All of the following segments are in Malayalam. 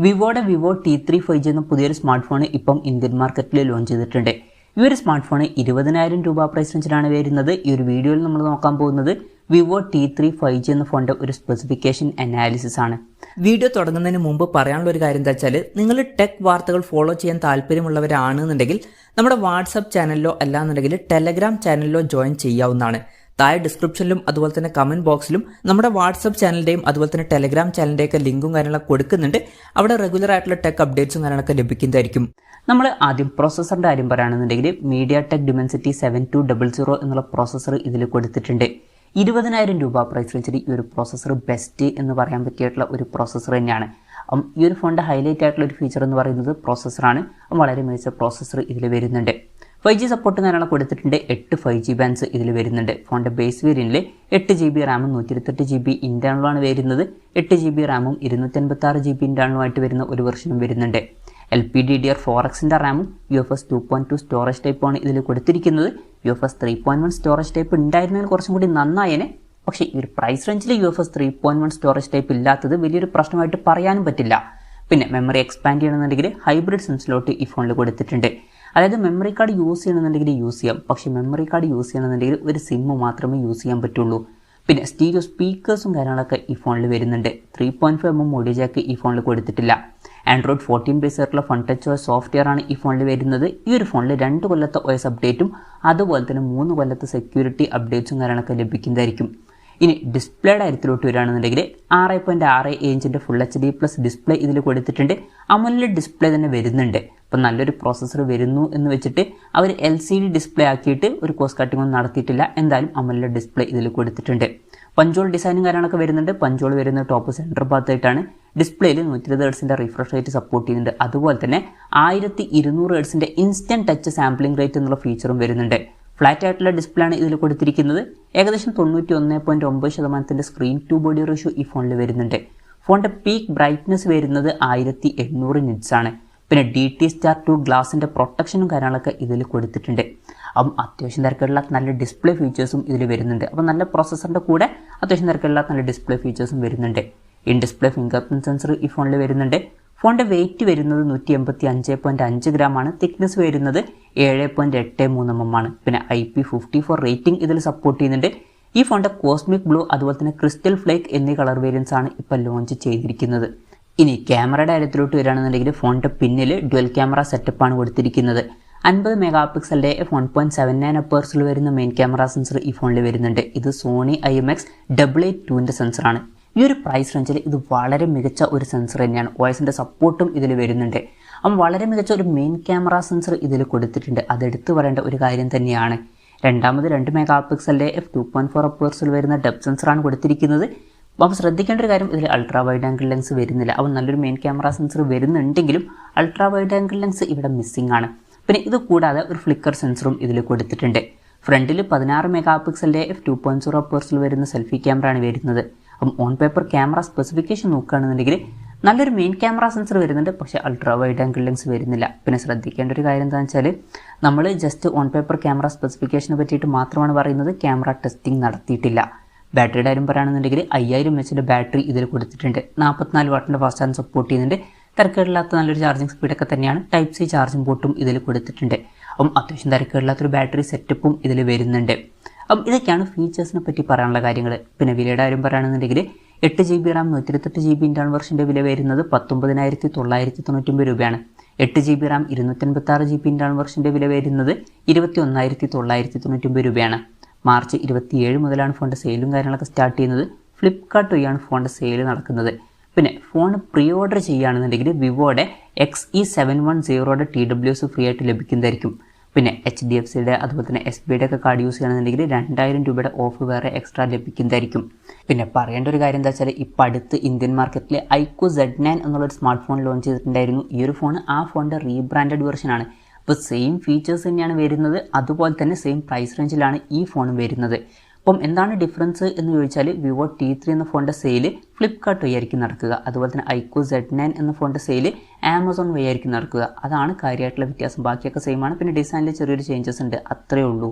വിവോയുടെ വിവോ T3 5G എന്ന പുതിയൊരു സ്മാർട്ട് ഫോൺ ഇപ്പം ഇന്ത്യൻ മാർക്കറ്റിൽ ലോഞ്ച് ചെയ്തിട്ടുണ്ട്. ഈ ഒരു സ്മാർട്ട് ഫോൺ 20,000 രൂപ പ്രൈസ് റേഞ്ചിലാണ് വരുന്നത്. ഈ ഒരു വീഡിയോയിൽ നമ്മൾ നോക്കാൻ പോകുന്നത് വിവോ T3 5G എന്ന ഫോണിന്റെ ഒരു സ്പെസിഫിക്കേഷൻ അനാലിസിസ് ആണ്. വീഡിയോ തുടങ്ങുന്നതിന് മുമ്പ് പറയാനുള്ള ഒരു കാര്യം എന്താ വെച്ചാൽ, നിങ്ങൾ ടെക് വാർത്തകൾ ഫോളോ ചെയ്യാൻ താല്പര്യമുള്ളവരാണെന്നുണ്ടെങ്കിൽ നമ്മുടെ വാട്സപ്പ് ചാനലിലോ അല്ലാന്നുണ്ടെങ്കിൽ ടെലഗ്രാം ചാനലിലോ ജോയിൻ ചെയ്യാവുന്നതാണ്. താഴെ ഡിസ്ക്രിപ്ഷനിലും അതുപോലെ തന്നെ കമന്റ് ബോക്സിലും നമ്മുടെ വാട്സപ്പ് ചാനലിന്റെയും അതുപോലെ തന്നെ ടെലഗ്രാം ചാനലിന്റെയും ഒക്കെ ലിങ്കും കാര്യങ്ങളൊക്കെ കൊടുക്കുന്നുണ്ട്. അവിടെ റെഗുലർ ആയിട്ടുള്ള ടെക് അപ്ഡേറ്റ്സും കാര്യങ്ങളൊക്കെ ലഭിക്കുന്നതായിരിക്കും. നമ്മൾ ആദ്യം പ്രോസസ്സറിന്റെ കാര്യം പറയുകയാണെന്നുണ്ടെങ്കിൽ MediaTek Dimensity 7200 എന്നുള്ള പ്രോസസ്സർ ഇതിൽ കൊടുത്തിട്ടുണ്ട്. 20,000 രൂപ പ്രൈസ് റേഞ്ചിൽ ഈ ഒരു പ്രോസസ്സർ ബെസ്റ്റ് എന്ന് പറയാൻ പറ്റിയിട്ടുള്ള ഒരു പ്രോസസ്സർ തന്നെയാണ്. ഈ ഒരു ഫോണിന്റെ ഹൈലൈറ്റ് ആയിട്ടുള്ള ഒരു ഫീച്ചർ എന്ന് പറയുന്നത് പ്രോസസ്സറാണ്. വളരെ മികച്ച പ്രോസസ്സർ ഇതിൽ വരുന്നുണ്ട്. 5G സപ്പോർട്ട് കാര്യങ്ങളൊക്കെ കൊടുത്തിട്ടുണ്ട്. 8 5G ബാൻഡ്സ് ഇതിൽ വരുന്നുണ്ട്. ഫോണിന്റെ ബേസ് വേരിയന്റിൽ 8GB റാമും 128GB ഇന്റേണലുമാണ് വരുന്നത്. 8GB റാമും 256GB ഇന്റേണലുമായിട്ട് വരുന്ന ഒരു വെർഷനും വരുന്നുണ്ട്. LPDDR4Xന്റെ റാമും UFS 2.2 സ്റ്റോറേജ് ടൈപ്പാണ് ഇതിൽ കൊടുത്തിരിക്കുന്നത്. UFS 3.1 സ്റ്റോറേജ് ടൈപ്പ് ഉണ്ടായിരുന്നതിന് കുറച്ചും കൂടി നന്നായേനെ. പക്ഷേ ഈ ഒരു പ്രൈസ് റേഞ്ചിൽ UFS 3.1 സ്റ്റോറേജ് ടൈപ്പ് ഇല്ലാത്തത് വലിയൊരു പ്രശ്നമായിട്ട് പറയാനും പറ്റില്ല. പിന്നെ മെമ്മറി എക്സ്പാൻഡ് ചെയ്യണമെന്നുണ്ടെങ്കിൽ ഹൈബ്രിഡ് സിം സ്ലോട്ട് ഈ ഫോണിൽ കൊടുത്തിട്ടുണ്ട്. അതായത് മെമ്മറി കാർഡ് യൂസ് ചെയ്യണമെന്നുണ്ടെങ്കിൽ യൂസ് ചെയ്യാം. പക്ഷേ മെമ്മറി കാർഡ് യൂസ് ചെയ്യണമെന്നുണ്ടെങ്കിൽ ഒരു സിം മാത്രമേ യൂസ് ചെയ്യാൻ പറ്റുള്ളൂ. പിന്നെ സ്റ്റീരിയോ സ്പീക്കേഴ്സും കാര്യങ്ങളൊക്കെ ഈ ഫോണിൽ വരുന്നുണ്ട്. 3.5mm ഓഡിയോ ജാക്ക് ഈ ഫോണിൽ കൊടുത്തിട്ടില്ല. Android 14 ബേസ് ആയിട്ടുള്ള ഫൺ ടച്ച് OS സോഫ്റ്റ്വെയർ ആണ് ഈ ഫോണിൽ വരുന്നത്. ഈ ഒരു ഫോണിൽ 2 കൊല്ലത്തെ OS അപ്ഡേറ്റും അതുപോലെ തന്നെ 3 കൊല്ലത്തെ സെക്യൂരിറ്റി അപ്ഡേറ്റ്സും കാര്യങ്ങളൊക്കെ ലഭിക്കുന്നതായിരിക്കും. ഇനി ഡിസ്പ്ലേയുടെ കാര്യത്തിലോട്ട് വരികയാണെന്നുണ്ടെങ്കിൽ 6.6 ഇഞ്ചിന്റെ ഫുൾ HD+ ഡിസ്പ്ലേ ഇതിൽ കൊടുത്തിട്ടുണ്ട്. AMOLED ഡിസ്പ്ലേ തന്നെ വരുന്നുണ്ട്. അപ്പം നല്ലൊരു പ്രോസസ്സർ വരുന്നു എന്ന് വെച്ചിട്ട് അവർ LCD ഡിസ്പ്ലേ ആക്കിയിട്ട് ഒരു കോസ്റ്റ് കട്ടിംഗ് ഒന്നും നടത്തിയിട്ടില്ല. എന്തായാലും AMOLED ഡിസ്പ്ലേ ഇതിൽ കൊടുത്തിട്ടുണ്ട്. പഞ്ചോൾ ഡിസൈനും കാര്യങ്ങളൊക്കെ വരുന്നുണ്ട്. പഞ്ചോൾ വരുന്ന ടോപ്പ് സെൻറ്റർ ഭാഗത്തായിട്ടാണ്. ഡിസ്പ്ലേയിൽ 120 ഹെർട്സിന്റെ റിഫ്രഷ് റേറ്റ് സപ്പോർട്ട് ചെയ്യുന്നുണ്ട്. അതുപോലെ തന്നെ 1200 ഹെർട്സിന്റെ ഇൻസ്റ്റന്റ് ടച്ച് സാമ്പിളിംഗ് റേറ്റ് എന്നുള്ള ഫീച്ചറും വരുന്നുണ്ട്. ഫ്ലാറ്റ് ആയിട്ടുള്ള ഡിസ്പ്ലേ ആണ് ഇതിൽ കൊടുത്തിരിക്കുന്നത്. ഏകദേശം 91.9% സ്ക്രീൻ ടു ബോഡി റേഷ്യോ ഈ ഫോണിൽ വരുന്നുണ്ട്. ഫോണിന്റെ പീക്ക് ബ്രൈറ്റ്നസ് വരുന്നത് 1800 നിറ്റ്സ് ആണ്. പിന്നെ DT*2 ഗ്ലാസിന്റെ പ്രൊട്ടക്ഷനും കാര്യങ്ങളൊക്കെ ഇതിൽ കൊടുത്തിട്ടുണ്ട്. അപ്പം അത്യാവശ്യം തിരക്കുള്ള നല്ല ഡിസ്പ്ലേ ഫീച്ചേഴ്സും ഇതിൽ വരുന്നുണ്ട്. അപ്പം നല്ല പ്രോസസ്സറിന്റെ കൂടെ അത്യാവശ്യം തിരക്കുള്ള നല്ല ഡിസ്പ്ലേ ഫീച്ചേഴ്സും വരുന്നുണ്ട്. In display finger print sensor ഈ ഫോണിൽ വരുന്നുണ്ട്. ഫോണിന്റെ വെയിറ്റ് വരുന്നത് 185.5 ഗ്രാമാണ്. തിക്നെസ് വരുന്നത് 7.83mm ആണ്. പിന്നെ IP54 റേറ്റിംഗ് ഇതിൽ സപ്പോർട്ട് ചെയ്യുന്നുണ്ട്. ഈ ഫോണിന്റെ കോസ്മിക് ബ്ലൂ അതുപോലെ തന്നെ ക്രിസ്റ്റൽ ഫ്ലേക്ക് എന്നീ കളർ വേരിയൻസ് ആണ് ഇപ്പോൾ ലോഞ്ച് ചെയ്തിരിക്കുന്നത്. ഇനി ക്യാമറയുടെ കാര്യത്തിലോട്ട് വരികയാണെന്നുണ്ടെങ്കിൽ ഫോണിന്റെ പിന്നിൽ ഡ്യുവൽ ക്യാമറ സെറ്റപ്പാണ് കൊടുത്തിരിക്കുന്നത്. 50 മെഗാ പിക്സലിന്റെ f1.79 അപ്പേഴ്സിൽ വരുന്ന മെയിൻ ക്യാമറ സെൻസർ ഈ ഫോണിൽ വരുന്നുണ്ട്. ഇത് സോണി IMX882ന്റെ സെൻസറാണ്. ഈ ഒരു പ്രൈസ് റേഞ്ചിൽ ഇത് വളരെ മികച്ച ഒരു സെൻസർ തന്നെയാണ്. OSന്റെ സപ്പോർട്ടും ഇതിൽ വരുന്നുണ്ട്. അപ്പം വളരെ മികച്ച ഒരു മെയിൻ ക്യാമറ സെൻസർ ഇതിൽ കൊടുത്തിട്ടുണ്ട്. അതെടുത്ത് പറയേണ്ട ഒരു കാര്യം തന്നെയാണ്. രണ്ടാമത് 2 മെഗാ പിക്സലിന്റെ f2.4 അപ്പേഴ്സിൽ വരുന്ന ഡെപ്ത് സെൻസറാണ് കൊടുത്തിരിക്കുന്നത്. അപ്പോൾ ശ്രദ്ധിക്കേണ്ട ഒരു കാര്യം, ഇതിൽ അൾട്രാ വൈഡ് ആംഗിൾ ലെൻസ് വരുന്നില്ല. അപ്പോൾ നല്ലൊരു മെയിൻ ക്യാമറ സെൻസർ വരുന്നുണ്ടെങ്കിലും അൾട്രാ വൈഡ് ആംഗിൾ ലെൻസ് ഇവിടെ മിസ്സിംഗ് ആണ്. പിന്നെ ഇത് കൂടാതെ ഒരു ഫ്ലിക്കർ സെൻസറും ഇതിൽ കൊടുത്തിട്ടുണ്ട്. ഫ്രണ്ടിൽ 16 മെഗാ പിക്സലിന്റെ f2.0 അപ്പേഴ്സിൽ വരുന്ന സെൽഫി ക്യാമറ ആണ് വരുന്നത്. അപ്പം ഓൺ പേപ്പർ ക്യാമറ സ്പെസിഫിക്കേഷൻ നോക്കുകയാണെന്നുണ്ടെങ്കിൽ നല്ലൊരു മെയിൻ ക്യാമറ സെൻസർ വരുന്നുണ്ട്. പക്ഷേ അൾട്രാ വൈഡ് ആംഗിൾ ലെൻസ് വരുന്നില്ല. പിന്നെ ശ്രദ്ധിക്കേണ്ട ഒരു കാര്യം എന്താണെന്ന് വെച്ചാൽ, നമ്മൾ ജസ്റ്റ് ഓൺ പേപ്പർ ക്യാമറ സ്പെസിഫിക്കേഷനെ പറ്റിയിട്ട് മാത്രമാണ് പറയുന്നത്. ക്യാമറ ടെസ്റ്റിംഗ് നടത്തിയിട്ടില്ല. ബാറ്ററിയുടെ കാര്യം പറയുകയാണെന്നുണ്ടെങ്കിൽ 5000 mAh ബാറ്ററി ഇതിൽ കൊടുത്തിട്ടുണ്ട്. 44 വാട്ടിൻ്റെ ഫാസ്റ്റ് ചാർജ് സപ്പോർട്ട് ചെയ്യുന്നുണ്ട്. തിരക്കേടില്ലാത്ത നല്ലൊരു ചാർജിങ് സ്പീഡൊക്കെ തന്നെയാണ്. Type-C ചാർജിങ് പോർട്ടും ഇതിൽ കൊടുത്തിട്ടുണ്ട്. അപ്പം അത്യാവശ്യം തിരക്കേടില്ലാത്തൊരു ബാറ്ററി സെറ്റപ്പും ഇതിൽ വരുന്നുണ്ട്. അപ്പം ഇതൊക്കെയാണ് ഫീച്ചേഴ്സിനെ പറ്റി പറയാനുള്ള കാര്യങ്ങൾ. പിന്നെ വിലയുടെ കാര്യം പറയുകയാണെന്നുണ്ടെങ്കിൽ 8GB റാം 128GB ഇന്റേണൽ വെർഷൻ്റെ വില വരുന്നത് 19,999 രൂപയാണ്. 8GB റാം 256GB ഇന്റേണൽ വെർഷൻ്റെ വില വരുന്നത് 21,999 രൂപയാണ്. മാർച്ച് 27 മുതലാണ് ഫോണിൻ്റെ സെയിലും കാര്യങ്ങളൊക്കെ സ്റ്റാർട്ട് ചെയ്യുന്നത്. ഫ്ലിപ്കാർട്ട് വഴിയാണ് ഫോണിൻ്റെ സെയിൽ നടക്കുന്നത്. പിന്നെ ഫോൺ പ്രീ ഓർഡർ ചെയ്യുകയാണെന്നുണ്ടെങ്കിൽ വിവോയുടെ XE710 TWS ഫ്രീ ആയിട്ട് ലഭിക്കുന്നതായിരിക്കും. പിന്നെ HDFCയുടെ അതുപോലെ തന്നെ SBIയുടെ ഒക്കെ കാർഡ് യൂസ് ചെയ്യുകയാണെന്നുണ്ടെങ്കിൽ 2000 രൂപയുടെ ഓഫ് വേറെ എക്സ്ട്രാ ലഭിക്കുന്നതായിരിക്കും. പിന്നെ പറയേണ്ട ഒരു കാര്യം എന്താ വെച്ചാൽ, ഇപ്പോൾ അടുത്ത് ഇന്ത്യൻ മാർക്കറ്റിൽ iQOO Z9 എന്നുള്ളൊരു സ്മാർട്ട് ഫോൺ ലോഞ്ച് ചെയ്തിട്ടുണ്ടായിരുന്നു. ഈ ഒരു ഫോൺ ആ ഫോണിൻ്റെ റീബ്രാൻഡഡ് വെർഷനാണ്. ഇപ്പോൾ സെയിം ഫീച്ചേഴ്സ് തന്നെയാണ് വരുന്നത്. അതുപോലെ തന്നെ സെയിം പ്രൈസ് റേഞ്ചിലാണ് ഈ ഫോൺ വരുന്നത്. അപ്പം എന്താണ് ഡിഫറൻസ് എന്ന് ചോദിച്ചാൽ, വിവോ T3 എന്ന ഫോണിൻ്റെ സെയിൽ ഫ്ലിപ്കാർട്ട് വഴിയായിരിക്കും നടക്കുക. അതുപോലെ തന്നെ iQOO Z9 എന്ന ഫോണിൻ്റെ സെയിൽ ആമസോൺ വഴിയായിരിക്കും നടക്കുക. അതാണ് കാര്യമായിട്ടുള്ള വ്യത്യാസം. ബാക്കിയൊക്കെ സെയിം ആണ്. പിന്നെ ഡിസൈനിൽ ചെറിയൊരു ചേഞ്ചസ് ഉണ്ട്, അത്രയേ ഉള്ളൂ.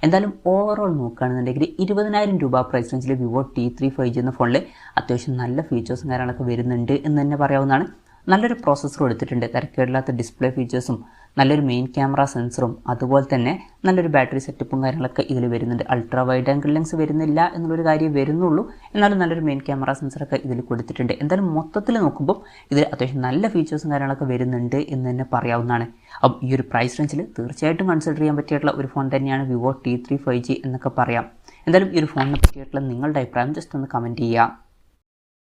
എന്തായാലും ഓവറോൾ നോക്കുകയാണെന്നുണ്ടെങ്കിൽ 20,000 രൂപ പ്രൈസ് റേഞ്ചിൽ വിവോ T3 5G എന്ന ഫോണിൽ അത്യാവശ്യം നല്ല ഫീച്ചേഴ്സും കാര്യങ്ങളൊക്കെ വരുന്നുണ്ട് എന്ന് തന്നെ പറയാവുന്നതാണ്. നല്ലൊരു പ്രോസസ്സർ കൊടുത്തിട്ടുണ്ട്. തിരക്കേടില്ലാത്ത ഡിസ്പ്ലേ ഫീച്ചേഴ്സും നല്ലൊരു മെയിൻ ക്യാമറ സെൻസറും അതുപോലെ തന്നെ നല്ലൊരു ബാറ്ററി സെറ്റപ്പും കാര്യങ്ങളൊക്കെ ഇതിൽ വരുന്നുണ്ട്. അൾട്രാ വൈഡ് ആംഗിൾ ലെൻസ് വരുന്നില്ല എന്നുള്ളൊരു കാര്യം വരുന്നുള്ളൂ, എന്നാലും നല്ലൊരു മെയിൻ ക്യാമറ സെൻസറൊക്കെ ഇതിൽ കൊടുത്തിട്ടുണ്ട്. എന്തായാലും മൊത്തത്തിൽ നോക്കുമ്പോൾ ഇതിൽ അത്യാവശ്യം നല്ല ഫീച്ചേഴ്സും കാര്യങ്ങളൊക്കെ വരുന്നുണ്ട് എന്ന് തന്നെ പറയാവുന്നതാണ്. അപ്പം ഈ ഒരു പ്രൈസ് റേഞ്ചിൽ തീർച്ചയായിട്ടും കൺസിഡർ ചെയ്യാൻ പറ്റിയിട്ടുള്ള ഒരു ഫോൺ തന്നെയാണ് വിവോ T3 5G എന്നൊക്കെ പറയാം. എന്തായാലും ഈ ഒരു ഫോണിനെ പറ്റിയിട്ടുള്ള നിങ്ങളുടെ അഭിപ്രായം ജസ്റ്റ് ഒന്ന് കമൻറ്റ് ചെയ്യുക.